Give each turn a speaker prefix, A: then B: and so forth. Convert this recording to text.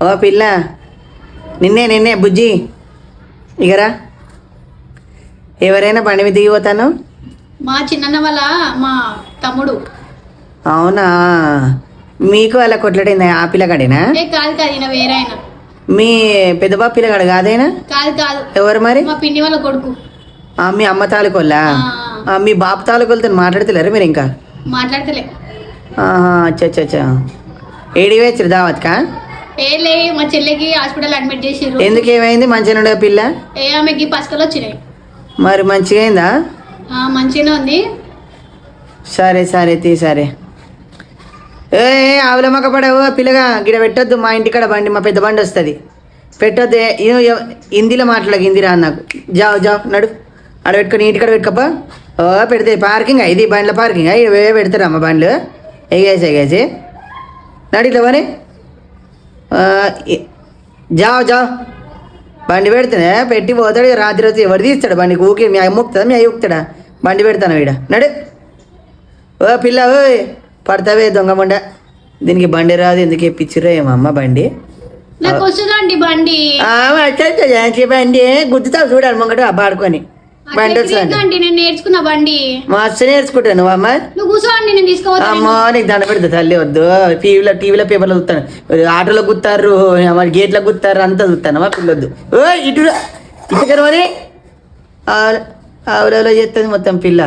A: ఓ పిల్ల, నిన్నే బుజ్జి, ఇగరా. ఎవరైనా బండి మీద దిగిపోతాను?
B: మా చిన్న వాళ్ళ మా తమ్ముడు.
A: అవునా, మీకు అలా కొట్లాడింది ఆ పిల్లగాడేనా?
B: కాదు కాదు, ఈయన వేరే ఆయన.
A: మీ పెద్ద బాబు పిల్లగాడు కాదేనా?
B: కాదు కాదు.
A: ఎవరు మరి?
B: మా పిన్ని వాళ్ళ కొడుకు.
A: మీ అమ్మ తాలూకోళ్ళా? మీ బాబు తాలూకోలతో మాట్లాడతలేరు మీరు ఇంకా?
B: మాట్లాడతలే.
A: అచ్చా. ఏడి వేచ్చరు దావత్కా?
B: లే, మా చెల్లికి హాస్పిటల్ అడ్మిట్ చేసిర్రు.
A: ఎందుకు, ఏమైంది? మంచిగా ఉండే పిల్ల?
B: ఆమెకి పసకలు వచ్చినాయి.
A: మరి మంచిగా అయిందా?
B: మంచిగానే ఉంది.
A: సరే సరే. ఏ ఆవులమ్మక పడవు పిల్లగా, గిడ పెట్టొద్దు. మా ఇంటికాడ బండి, మా పెద్ద బండి వస్తుంది, పెట్టొద్దు. హిందీలో మాట్లాడక, హిందీ రాదు నాకు. జావ్ నడు, ఆడ పెట్టుకొని ఇంటికాడ పెట్టుకోపా. పెడితే పార్కింగ్ ఇది, బండ్ల పార్కింగ్ ఇవే పెడతారా అమ్మ బండ్లు? ఎగేసి నడు ఇట్లా పని. జావ్ బండి పెడితేనే పెట్టి పోతాడు. రాత్రి ఎవరు తీస్తాడు బండి? ఊకే మీ అయ్య ముక్తుందా? మీ అయ్య ఊపుతాడా? బండి పెడతాను వీడ. నడు పిల్ల, పడతావే దొంగ ముండ. దీనికి బండి రాదు, ఎందుకు ఎప్పించిరో ఏమమ్మ బండి.
B: నాకు వస్తుందండి బండి.
A: బండి గుద్దుతావు చూడాలి ముంగట బాడుకొని. బండి వస్తుంది,
B: నేను నేర్చుకున్న బండి.
A: మస్తు నేర్చుకుంటాను నువ్వు అమ్మ.
B: నువ్వు కూర్చోండి, నేను తీసుకోవద్దు.
A: అమ్మో, నీకు దండ పెడతా తల్లి, వద్దు. టీవీలో పేపర్లో చూస్తాను, ఆటోలో గుత్తారు, మరి గేట్లో గుత్తారు, అంతా చూస్తాను. అమ్మా పిల్లొద్దు. ఇటు మరి ఆవులలో చేస్తుంది మొత్తం పిల్ల.